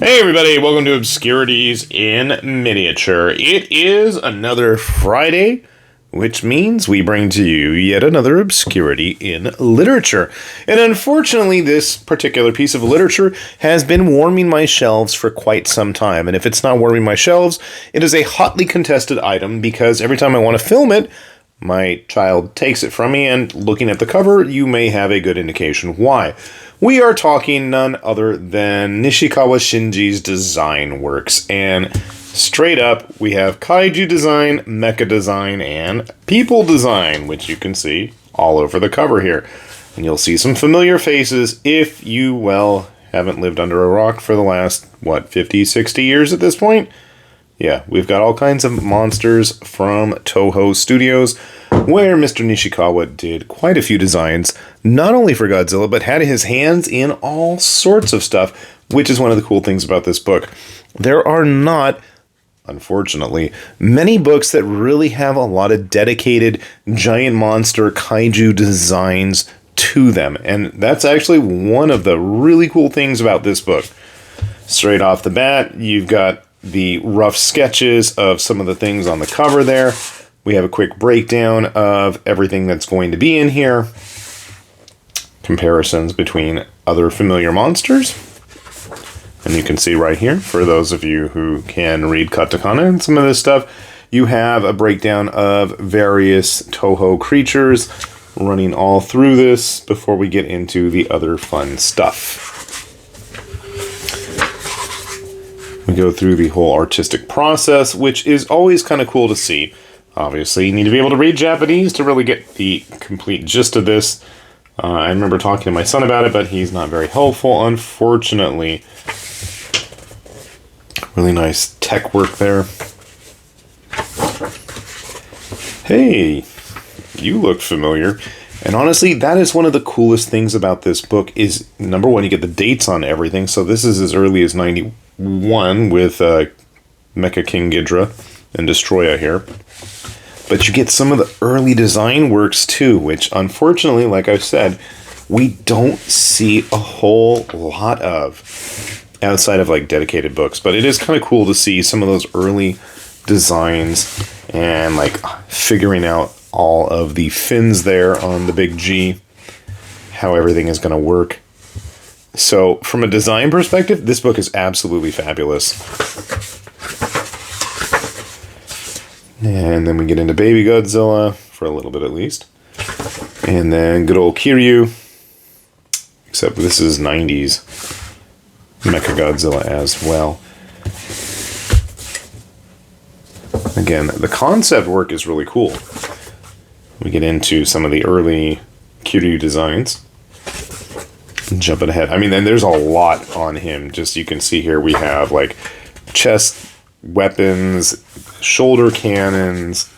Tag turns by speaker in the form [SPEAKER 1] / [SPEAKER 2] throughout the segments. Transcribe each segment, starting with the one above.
[SPEAKER 1] Hey everybody, welcome to Obscurities in Miniature. It is another Friday, which means we bring to you yet another obscurity in literature. And unfortunately, this particular piece of literature has been warming my shelves for quite some time. And if it's not warming my shelves, it is a hotly contested item because every time I want to film it, my child takes it from me, and looking at the cover, you may have a good indication why. We are talking none other than Nishikawa Shinji's design works, and straight up, we have kaiju design, mecha design, and people design, which you can see all over the cover here. And you'll see some familiar faces if you, well, haven't lived under a rock for the last, 50, 60 years at this point? Yeah, we've got all kinds of monsters from Toho Studios, where Mr. Nishikawa did quite a few designs, not only for Godzilla, but had his hands in all sorts of stuff, which is one of the cool things about this book. There are not, unfortunately, many books that really have a lot of dedicated giant monster kaiju designs to them, and that's actually one of the really cool things about this book. Straight off the bat, you've got the rough sketches of some of the things on the cover there. We have a quick breakdown of everything that's going to be in here. Comparisons between other familiar monsters. And you can see right here, for those of you who can read katakana and some of this stuff, you have a breakdown of various Toho creatures running all through this before we get into the other fun stuff. We go through the whole artistic process, which is always kind of cool to see. Obviously, you need to be able to read Japanese to really get the complete gist of this. I remember talking to my son about it, but he's not very helpful, unfortunately. Really nice tech work there. Hey, you look familiar. And honestly, that is one of the coolest things about this book is, number one, you get the dates on everything. So this is as early as 91 with Mecha King Ghidorah and Destroya here. But you get some of the early design works too, which unfortunately, like I've said, we don't see a whole lot of outside of like dedicated books. But it is kind of cool to see some of those early designs and like figuring out all of the fins there on the big G, how everything is going to work. So from a design perspective, this book is absolutely fabulous. And then we get into Baby Godzilla, for a little bit at least. And then good old Kiryu. Except this is 90s Mecha Godzilla as well. Again, the concept work is really cool. We get into some of the early Kiryu designs. Jumping ahead. I mean, and there's a lot on him. Just you can see here we have like chest weapons, shoulder cannons,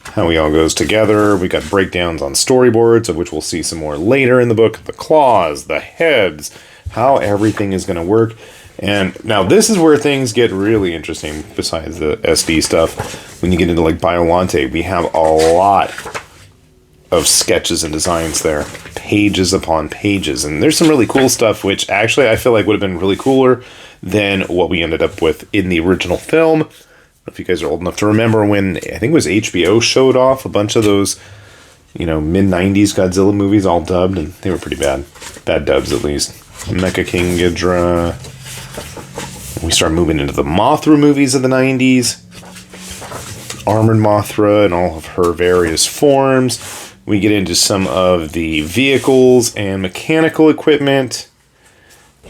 [SPEAKER 1] how he all goes together. We got breakdowns on storyboards, of which we'll see some more later in the book. The claws, the heads, how everything is going to work. And now this is where things get really interesting besides the SD stuff. When you get into like Biolante, we have a lot of sketches and designs there. Pages upon pages. And there's some really cool stuff, which actually I feel like would have been really cooler than what we ended up with in the original film. I don't know if you guys are old enough to remember when, I think it was HBO showed off a bunch of those, mid-90s Godzilla movies all dubbed, and they were pretty bad. Bad dubs, at least. Mecha King Ghidorah. We start moving into the Mothra movies of the 90s. Armored Mothra and all of her various forms. We get into some of the vehicles and mechanical equipment.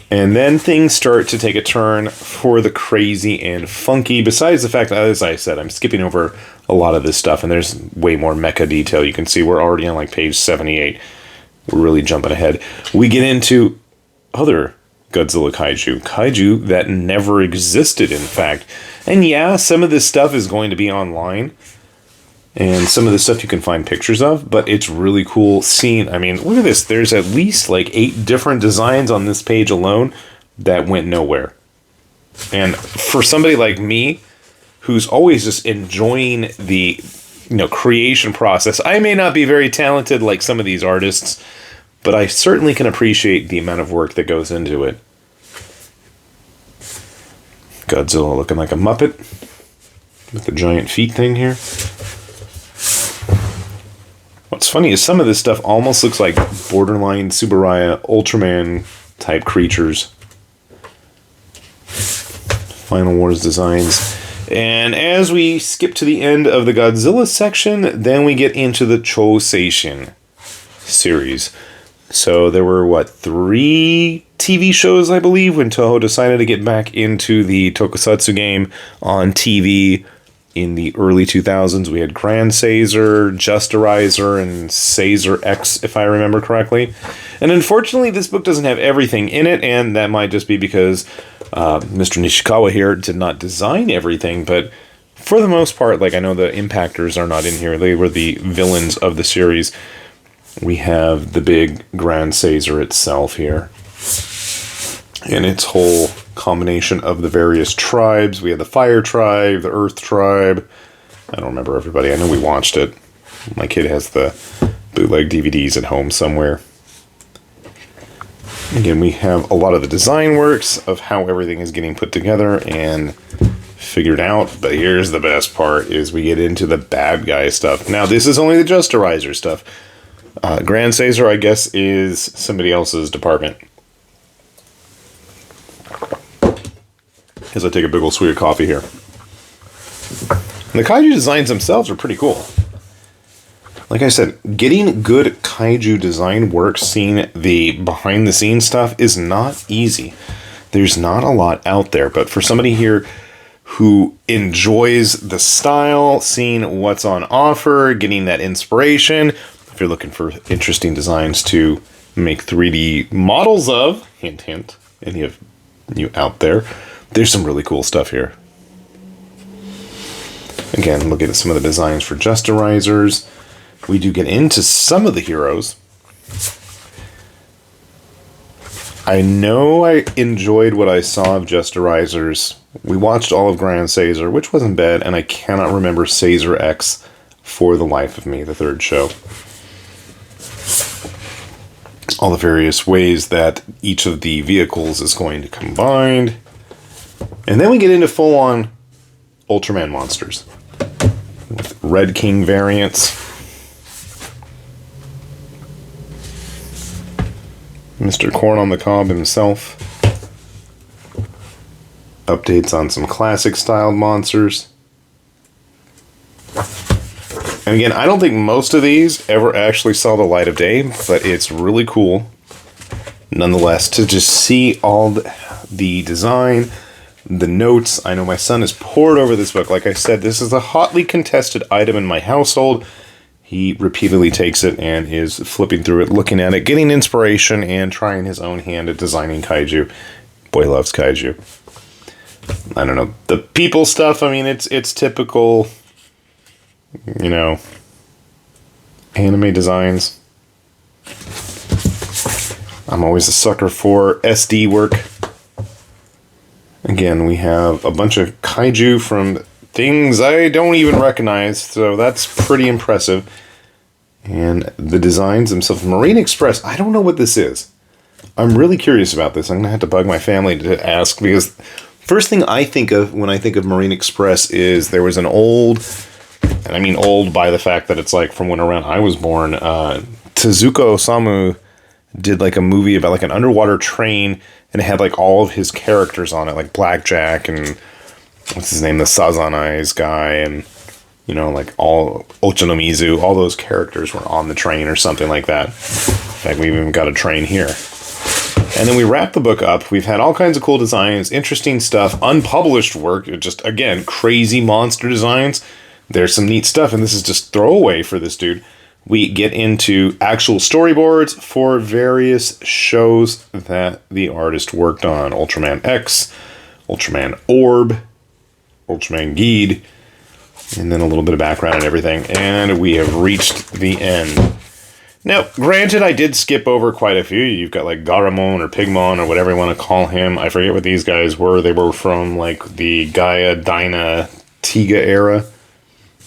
[SPEAKER 1] And then things start to take a turn for the crazy and funky, besides the fact that, as I said, I'm skipping over a lot of this stuff, and there's way more mecha detail. You can see we're already on like page 78. We're really jumping ahead. We get into other Godzilla kaiju that never existed, in fact. And yeah, some of this stuff is going to be online, and some of this stuff you can find pictures of, but it's really cool seeing. I mean, look at this. There's at least like 8 different designs on this page alone that went nowhere. And for somebody like me, who's always just enjoying the creation process, I may not be very talented like some of these artists, but I certainly can appreciate the amount of work that goes into it. Godzilla looking like a Muppet with the giant feet thing here. What's funny is some of this stuff almost looks like borderline Tsuburaya Ultraman type creatures. Final Wars designs. And as we skip to the end of the Godzilla section, then we get into the Choseishin series. So there were, 3 TV shows, I believe, when Toho decided to get back into the tokusatsu game on TV in the early 2000s. We had Grand Caesar, Justerizer, and Caesar X, if I remember correctly. And unfortunately, this book doesn't have everything in it, and that might just be because Mr. Nishikawa here did not design everything, but for the most part, I know the Impactors are not in here. They were the villains of the series. We have the big Grand Caesar itself here. And its whole combination of the various tribes. We had the Fire Tribe, the Earth Tribe. I don't remember everybody. I know we watched it. My kid has the bootleg DVDs at home somewhere. Again, we have a lot of the design works of how everything is getting put together and figured out. But here's the best part, is we get into the bad guy stuff. Now, this is only the Justerizer stuff. Grand Caesar, I guess, is somebody else's department. As I take a big old swig of coffee here. And the kaiju designs themselves are pretty cool. Like I said, getting good kaiju design work, seeing the behind-the-scenes stuff, is not easy. There's not a lot out there, but for somebody here who enjoys the style, seeing what's on offer, getting that inspiration, if you're looking for interesting designs to make 3D models of, hint, hint, any of you out there, there's some really cool stuff here. Again, look at some of the designs for Justerizers. We do get into some of the heroes. I know I enjoyed what I saw of Justerizers. We watched all of Grand Caesar, which wasn't bad, and I cannot remember Caesar X for the life of me, the third show. All the various ways that each of the vehicles is going to combine. And then we get into full-on Ultraman monsters. With Red King variants. Mr. Corn on the Cob himself. Updates on some classic styled monsters. And again, I don't think most of these ever actually saw the light of day, but it's really cool, nonetheless, to just see all the design, the notes. I know my son is poured over this book. Like I said, this is a hotly contested item in my household. He repeatedly takes it and is flipping through it, looking at it, getting inspiration, and trying his own hand at designing kaiju. Boy loves kaiju. I don't know. The people stuff, I mean, it's typical, you know, anime designs. I'm always a sucker for SD work. Again, we have a bunch of kaiju from things I don't even recognize, so that's pretty impressive. And the designs themselves. Marine Express, I don't know what this is. I'm really curious about this. I'm going to have to bug my family to ask, because first thing I think of when I think of Marine Express is there was an old, and I mean old by the fact that it's like from when around I was born, Tezuka Osamu did like a movie about like an underwater train, and it had like all of his characters on it, like Blackjack and what's his name, the Sazanais guy, and you know, like all Ochanomizu, all those characters were on the train or something like that. In fact, we even got a train here. And then we wrap the book up. We've had all kinds of cool designs, interesting stuff, unpublished work, just, again, crazy monster designs. There's some neat stuff, and this is just throwaway for this dude. We get into actual storyboards for various shows that the artist worked on. Ultraman X, Ultraman Orb, Ultraman Geed, and then a little bit of background and everything. And we have reached the end. Now, granted, I did skip over quite a few. You've got like Garamon or Pigmon or whatever you want to call him. I forget what these guys were. They were from like the Gaia, Dyna, Tiga era.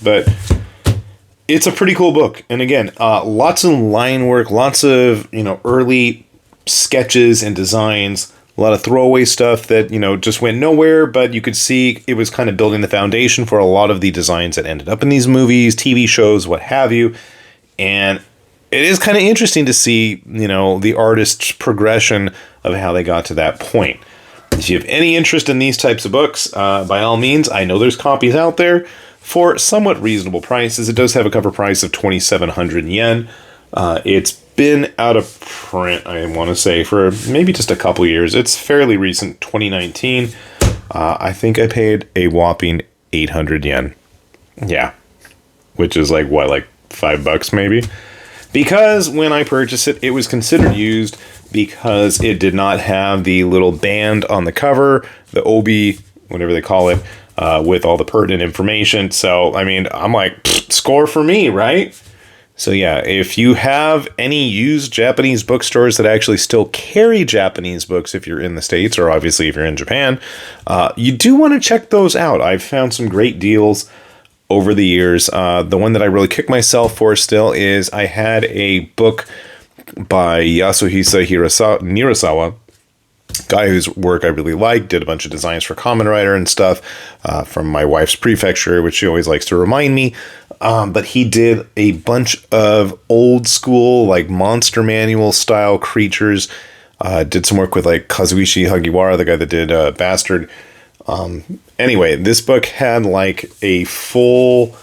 [SPEAKER 1] But it's a pretty cool book. And again, lots of line work, lots of, you know, early sketches and designs, a lot of throwaway stuff that, just went nowhere, but you could see it was kind of building the foundation for a lot of the designs that ended up in these movies, TV shows, what have you. And it is kind of interesting to see, the artist's progression of how they got to that point. If you have any interest in these types of books, by all means, I know there's copies out there for somewhat reasonable prices. It does have a cover price of 2,700 yen. It's been out of print, I want to say, for maybe just a couple years. It's fairly recent, 2019. I think I paid a whopping 800 yen. Yeah. Which is like $5 maybe? Because when I purchased it, it was considered used because it did not have the little band on the cover, the obi, whatever they call it, with all the pertinent information. So, I'm like, score for me, right? So yeah, if you have any used Japanese bookstores that actually still carry Japanese books, if you're in the States, or obviously if you're in Japan, you do want to check those out. I've found some great deals over the years. The one that I really kick myself for still is I had a book by Yasuhisa Nirasawa, guy whose work I really like, did a bunch of designs for Kamen Rider and stuff from my wife's prefecture, which she always likes to remind me. But he did a bunch of old school, monster manual style creatures. Did some work with Kazuichi Hagiwara, the guy that did Bastard. Anyway, this book had a full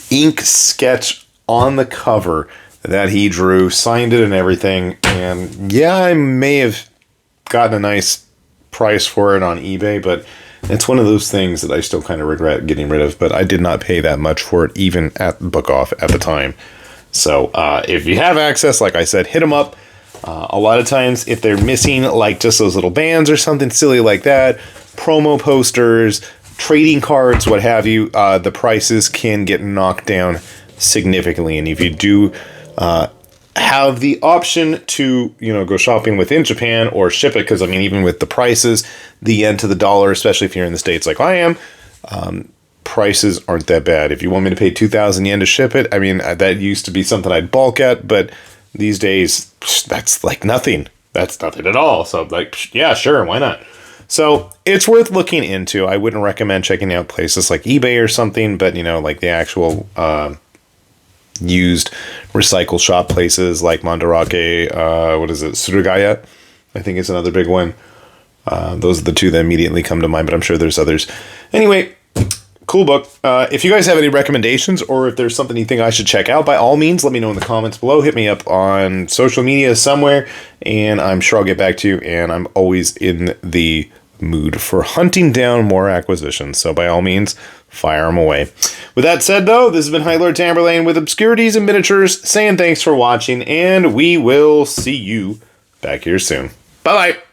[SPEAKER 1] ink sketch on the cover that he drew, signed it and everything. And yeah, I may have gotten a nice price for it on eBay, but it's one of those things that I still kind of regret getting rid of. But I did not pay that much for it, even at Book Off at the time. So if you have access, like I said, hit them up. A lot of times, if they're missing just those little bands or something silly like that, promo posters, trading cards, what have you, the prices can get knocked down significantly. And if you do have the option to, go shopping within Japan or ship it, because even with the prices, the yen to the dollar, especially if you're in the States like I am, prices aren't that bad. If you want me to pay 2,000 yen to ship it, that used to be something I'd balk at, but these days, that's nothing. That's nothing at all. So, yeah, sure, why not? So, it's worth looking into. I wouldn't recommend checking out places like eBay or something, but, the actual used recycle shop places like Mandarake, Surugaya, I think is another big one. Those are the two that immediately come to mind, but I'm sure there's others. Anyway, cool book. If you guys have any recommendations or if there's something you think I should check out, by all means, let me know in the comments below. Hit me up on social media somewhere, and I'm sure I'll get back to you. And I'm always in the mood for hunting down more acquisitions. So by all means, fire them away. With that said, though, this has been High Lord Tamberlane with Obscurities and Miniatures, saying thanks for watching, and we will see you back here soon. Bye-bye.